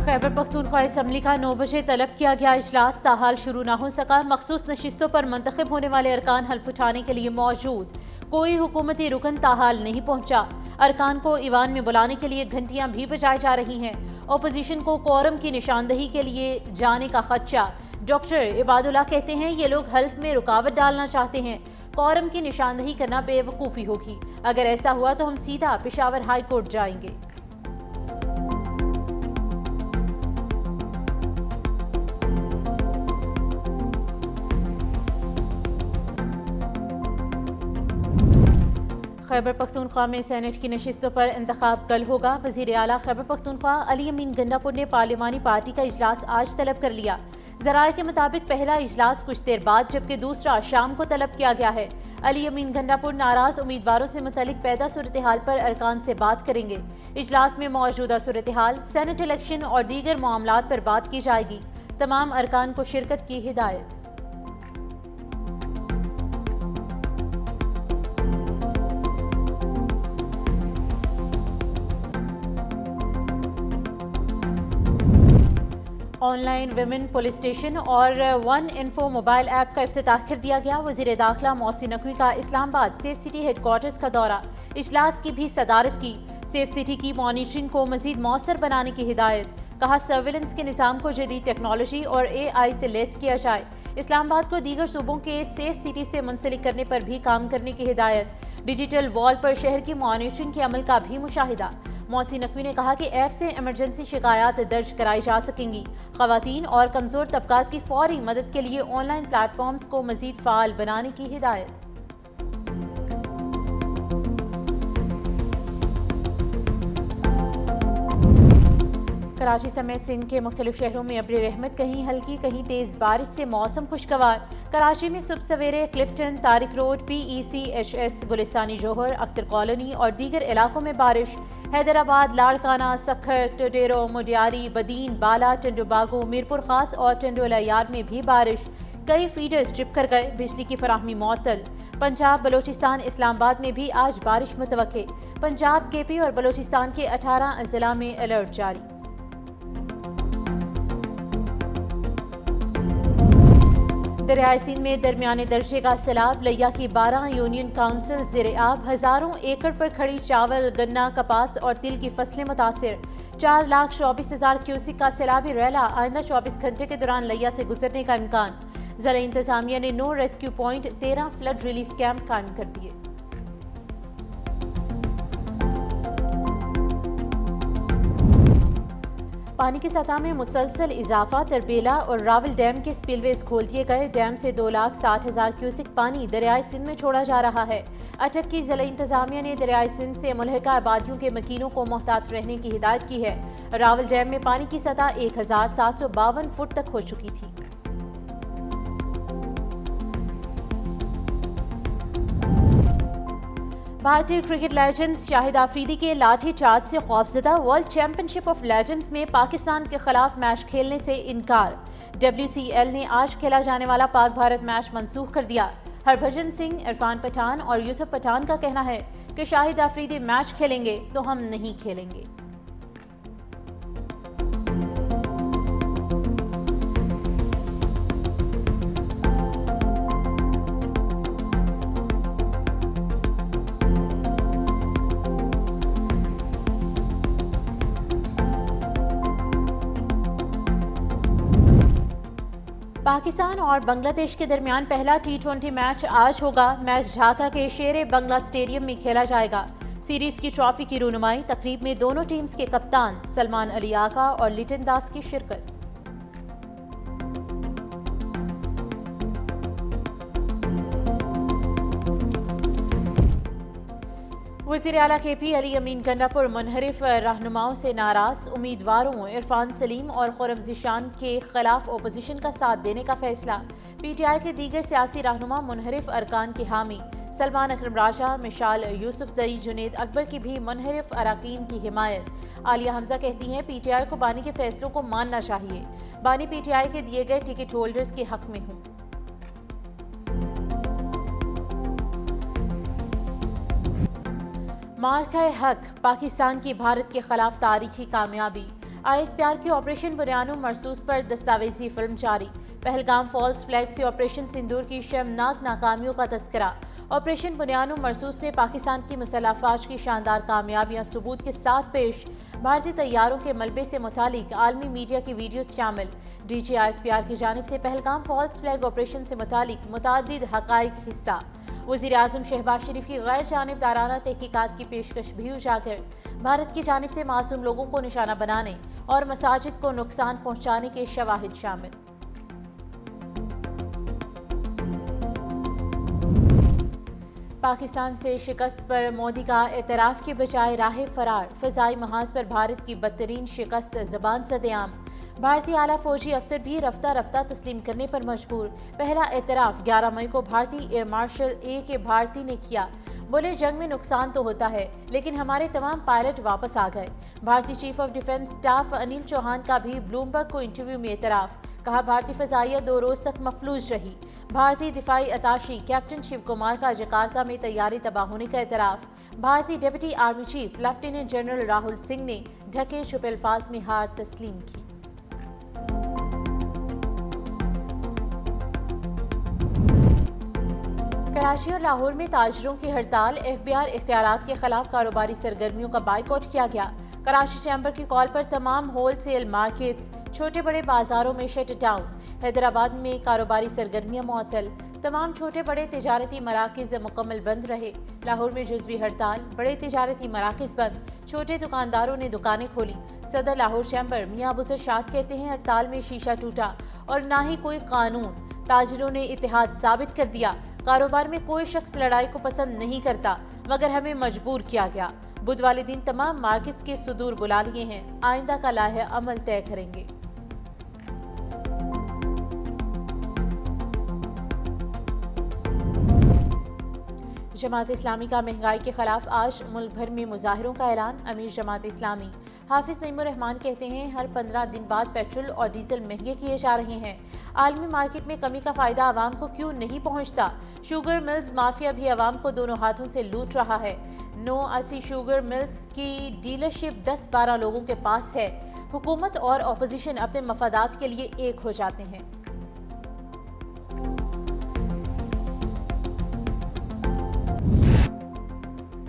Khyber Pakhtunkhwa assembly का 9 बजे तलब किया गया इजलास ताहाल शुरू न हो सका। मखसूस नशिस्तों पर मुंतखब होने वाले अरकान हल्फ उठाने के लिए मौजूद, कोई हुकूमती रुकन ताहाल नहीं पहुंचा। अरकान को ईवान में बुलाने के लिए घंटियां भी बजाई जा रही हैं। अपोजिशन को कोरम की निशानदही के लिए जाने का खदशा। डॉक्टर इबादुल्लाह कहते हैं ये लोग हल्फ में रुकावट डालना चाहते हैं। कोरम की निशानदही करना बेवकूफ़ी होगी। अगर ऐसा हुआ तो हम सीधा पेशावर हाई कोर्ट जाएंगे। खैबर पख्तूनख्वा में सेनेट की नशिस्तों पर इंतखाब कल होगा। वज़ीर आला खैबर पख्तूनख्वा अली अमीन गंडापुर ने पार्लिमानी पार्टी का इजलास आज तलब कर लिया। ज़राए के मुताबिक पहला इजलास कुछ देर बाद जबकि दूसरा शाम को तलब किया गया है। अली अमीन गंडापुर नाराज उम्मीदवारों से मुतल्लिक पैदा सूरत हाल पर अरकान से बात करेंगे। इजलास में मौजूदा सूरत हाल, सेनेट इलेक्शन और दीगर मामलात पर बात की जाएगी। तमाम अरकान को शिरकत की हिदायत। ऑनलाइन विमेन पुलिस स्टेशन और वन इन्फो मोबाइल ऐप का इफ्तिताह कर दिया गया। वज़ीर दाखिला मोहसिन नकवी का इस्लामाबाद सेफ सिटी हेडक्वार्टर्स का दौरा, इजलास की भी सदारत की। सेफ सिटी की मॉनिटरिंग को मजीद मौसर बनाने की हिदायत। कहा सर्विलेंस के निज़ाम को जदीद टेक्नोलॉजी और AI से लेस किया जाए। इस्लामाबाद को दीगर सूबों के सेफ सिटी से मुंसलिक करने पर भी काम करने की हिदायत। डिजिटल वॉल पर शहर की मॉनिटरिंग के अमल का भी मुशाहिदा। मोहसिन नकवी ने कहा कि ऐप से इमरजेंसी शिकायत दर्ज कराई जा सकेंगी। ख़वातीन और कमज़ोर तबकात की फौरी मदद के लिए ऑनलाइन प्लेटफॉर्म्स को मज़ीद फ़ाल बनाने की हिदायत। कराची समेत सिंध के मुख्तलिफ शहरों में अब्र रहमत, कहीं हल्की कहीं तेज़ बारिश से मौसम खुशगवार। कराची में सुबह सवेरे क्लिफ्टन, तारिक रोड, PECHS, गुलिस्तानी जोहर, अख्तर कॉलोनी और दीगर इलाकों में बारिश। हैदराबाद, लाड़काना, सखर, टोडेरो, मुडियारी, बदीन, बाला, टंडोबागो, मीरपुर खास और टंडोलायार में भी बारिश। कई फीडर्स ट्रिप कर गए, बिजली की फराहमी मुअत्तल। पंजाब, बलोचिस्तान, इस्लामाबाद में भी आज बारिश मुतवक्के। पंजाब, KP और बलोचिस्तान के 18 जिला में अलर्ट जारी। दरियाई सिंध में दरमियाने दर्जे का सैलाब। लिया की 12 यूनियन काउंसिल ज़ेरे आब। हज़ारों एकड़ पर खड़ी चावल, गन्ना, कपास और तिल की फसलें मुतासिर। 4,24,000 क्यूसिक का सैलाबी रैला आइंदा 24 घंटे के दौरान लिया से गुजरने का इम्कान। ज़िला इंतजामिया ने 9 rescue point, 13 flood relief camp कायम कर दिए। पानी की सतह में मुसलसल इजाफा। तरबेला और रावल डैम के स्पिलवेज खोल दिए गए। डैम से 2,60,000 क्यूसिक पानी दरियाई सिंध में छोड़ा जा रहा है। अटक की जिला इंतजामिया ने दरियाई सिंध से मुल्हिका आबादियों के मकीनों को मोहतात रहने की हिदायत की है। रावल डैम में पानी की सतह 1,752 फुट तक हो चुकी थी। भारतीय क्रिकेट लेजेंड्स शाहिद आफरीदी के लाठी चार्ज से खौफजदा। वर्ल्ड चैंपियनशिप ऑफ लेजेंड्स में पाकिस्तान के खिलाफ मैच खेलने से इनकार। WCL ने आज खेला जाने वाला पाक भारत मैच मंसूख कर दिया। हरभजन सिंह, इरफान पठान और यूसुफ पठान का कहना है कि शाहिद आफरीदी मैच खेलेंगे तो हम नहीं खेलेंगे। पाकिस्तान और बांग्लादेश के दरमियान पहला T20 मैच आज होगा। मैच ढाका के शेर बंगला स्टेडियम में खेला जाएगा। सीरीज की ट्रॉफी की रूनुमाई तकरीब में दोनों टीम्स के कप्तान सलमान अली आका और लिटन दास की शिरकत। वज़ीर आला KP अली अमीन गंडापुर मुनहरिफ रहनुमाओं से नाराज। उम्मीदवारों इरफान सलीम और खुर्रम ज़ीशान के खिलाफ अपोजिशन का साथ देने का फैसला। PTI के दीगर सियासी रहनुमा मुनहरिफ अरकान के हामी। सलमान अकरम राजा, मिशाल यूसुफजई, जुनेद अकबर की भी मुनहरिफ अरकान की हिमायत। आलिया हमजा कहती हैं PTI को बानी के फैसलों को मानना चाहिए। बानी PTI के दिए गए टिकट होल्डर्स के हक में हूँ। मार्का हक, पाकिस्तान की भारत के खिलाफ तारीखी कामयाबी। ISPR की ऑपरेशन बुनियानो मरसूस पर दस्तावेजी फिल्म जारी। पहलगाम फॉल्स फ्लैग से ऑपरेशन सिंदूर की शर्मनाक नाकामियों का तस्करा। ऑपरेशन बुनियानो मरसूस में पाकिस्तान की मुसल्लह अफवाज की शानदार कामयाबियां सबूत के साथ पेश। भारतीय तैयारों के मलबे से मुतालिक आलमी मीडिया की वीडियोस शामिल। DG ISPR की जानिब से पहलगाम फॉल्स फ्लैग ऑपरेशन से मुतालिक मुतादिद हकाइक हिस्सा। वज़ीर आज़म शहबाज शरीफ की गैर जानिबदाराना तहकीकात की पेशकश भी उजागर। भारत की जानिब से मासूम लोगों को निशाना बनाने और मसाजिद को नुकसान पहुंचाने के शवाहिद शामिल। पाकिस्तान से शिकस्त पर मोदी का एतराफ़ के बजाय राह फरार। फ़ज़ाई महाज पर भारत की बदतरीन शिकस्त ज़बान सदेआम। भारतीय आला फौजी अफसर भी रफ्ता रफ्ता तस्लीम करने पर मजबूर। पहला एतराफ़ 11 मई को भारतीय एयर मार्शल AK भारती ने किया। बोले, जंग में नुकसान तो होता है लेकिन हमारे तमाम पायलट वापस आ गए। भारतीय chief of defence staff Anil Chauhan का भी ब्लूमबर्ग को इंटरव्यू में एतराफ़। कहा, भारतीय फ़ज़ाइया 2 रोज़ तक मफलूज रही। भारतीय दिफाई अताशी कैप्टन शिव कुमार का जकार्ता में तैयारी तबाह होने का एतराफ़। भारतीय deputy army chief lieutenant general Rahul Singh ने ढके छुपे अल्फाज में हार तस्लीम की। कराची और लाहौर में ताजिरों की हड़ताल। FBI इख्तियारात के खिलाफ कारोबारी सरगर्मियों का बाइकआउट किया गया। कराची चैम्बर की कॉल पर तमाम होलसेल मार्केट्स, छोटे बड़े बाजारों में शट डाउन। हैदराबाद में कारोबारी सरगर्मियां मुअत्तल। तमाम छोटे बड़े तिजारती मराकिज़ मुकम्मल बंद रहे। लाहौर में जुज़वी हड़ताल, बड़े तिजारती मराकिज़ बंद, छोटे दुकानदारों ने दुकानें खोली। सदर लाहौर चैम्बर मियां अबूज़र शाद कहते हैं, हड़ताल में शीशा टूटा और ना ही कोई कानून। ताजिरों ने इत्तेहाद साबित कर दिया। कारोबार में कोई शख्स लड़ाई को पसंद नहीं करता मगर हमें मजबूर किया गया। बुध वाले दिन तमाम मार्केट्स के सुदूर बुला लिए हैं। आइंदा का लाहे अमल तय करेंगे। जमात इस्लामी का महंगाई के खिलाफ आज मुल्क भर में मुजाहिरों का ऐलान। अमीर जमात इस्लामी हाफिज नईमुर रहमान कहते हैं, हर 15 दिन बाद पेट्रोल और डीजल महंगे किए जा रहे हैं। आलमी मार्केट में कमी का फायदा आवाम को क्यों नहीं पहुंचता? शुगर मिल्स माफिया भी आवाम को दोनों हाथों से लूट रहा है। 89 शुगर मिल्स की डीलरशिप 10-12 लोगों के पास है। हुकूमत और अपोजिशन अपने मफादात के लिए एक हो जाते हैं।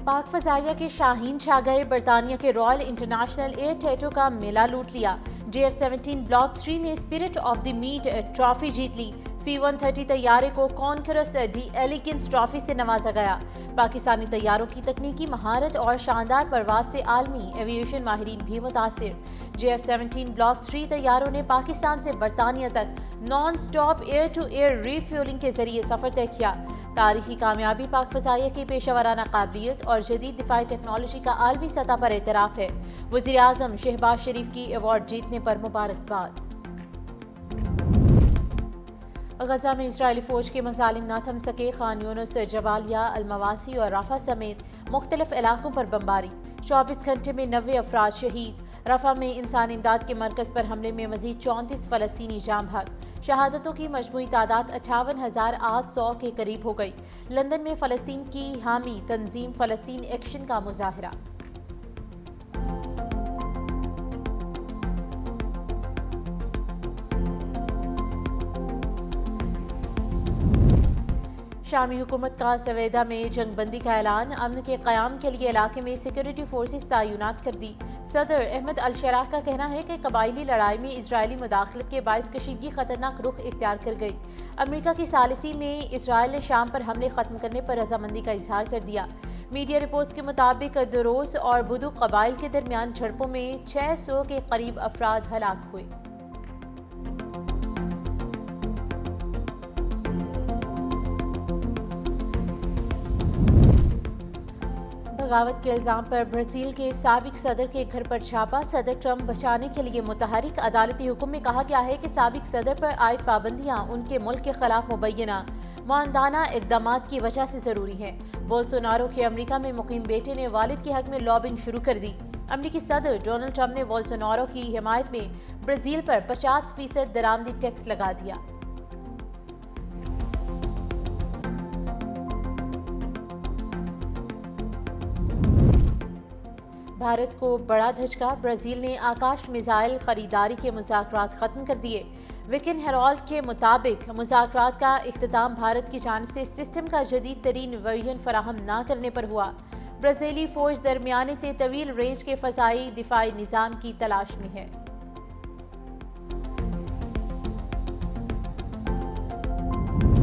पाक फ़ज़ाइया के शाहीन छा गए। बरतानिया के रॉयल इंटरनेशनल एयर टैटो का मेला लूट लिया। JF-17 ब्लॉक 3 ने spirit of the meet trophy जीत ली। C-130 तैयारे को कॉन्करस डी एलिगेंस ट्रॉफी से नवाजा गया। पाकिस्तानी तैयारों की तकनीकी महारत और शानदार परवाज से आलमी एविएशन माहिरीन भी मुतासिर। JF-17 ब्लॉक 3 तैयारों ने पाकिस्तान से बरतानिया तक non stop air to air refuelling के जरिए सफर तय किया। तारीखी कामयाबी पाक फ़ज़ाइया की पेशेवराना काबिलियत और जदीद दिफाई टेक्नोलॉजी का आलमी सतह पर एतराफ़ है। वज़ीर आज़म शहबाज शरीफ की अवार्ड जीतने पर मुबारकबाद। गजा में इजरायली फौज के मज़ालिम ना थम सके। खान यूनुस, जबालिया, अलमवासी और राफा समेत मुख्तलिफ इलाकों पर बमबारी। 24 घंटे में 90 अफराद शहीद। रफा में इंसानी इमदाद के मरकज़ पर हमले में मज़ीद 34 फ़लस्तीनी जाम भाग। शहादतों की मजमूई तादाद 58,800 के करीब हो गई। लंदन में फ़लस्तीन की हामी तंजीम फ़लस्तीन एक्शन का मुजाहरा। शामी हुकूमत का सवेदा में जंगबंदी का ऐलान। अमन के क़याम के लिए इलाके में सिक्योरिटी फोर्सेस तैनात कर दी। सदर अहमद अल-शराह का कहना है कि कबायली लड़ाई में इजरायली मुदाखलत के बाइस कशीदगी खतरनाक रुख इख्तियार कर गई। अमेरिका की सालिसी में इसराइल ने शाम पर हमले खत्म करने पर रजामंदी का इजहार कर दिया। मीडिया रिपोर्ट्स के मुताबिक दरोस और बुदू कबाइल के दरमियान झड़पों में 600 के करीब अफराद हलाक हुए। बगावत के इल्जाम पर ब्राजील के साबिक सदर के घर पर छापा। सदर ट्रंप बचाने के लिए मुतहरिक। अदालती हुक्म में कहा गया है कि साबिक सदर पर आयद पाबंदियां उनके मुल्क के खिलाफ मुबैना मानदाना इक़दामात की वजह से ज़रूरी हैं। बोल्सोनारो के अमरीका में मुकीम बेटे ने वालिद के हक में लॉबिंग शुरू कर दी। अमरीकी सदर डोनाल्ड ट्रंप ने बोल्सोनारो की हिमायत में ब्राजील पर 50% दरामदी टैक्स लगा दिया। بھارت کو بڑا دھچکا، برازیل نے آکاش میزائل خریداری کے مذاکرات ختم کر دیے۔ ویکن ہیرالڈ کے مطابق مذاکرات کا اختتام بھارت کی جانب سے سسٹم کا جدید ترین ورژن فراہم نہ کرنے پر ہوا۔ برازیلی فوج درمیانے سے طویل رینج کے فضائی دفاعی نظام کی تلاش میں ہے۔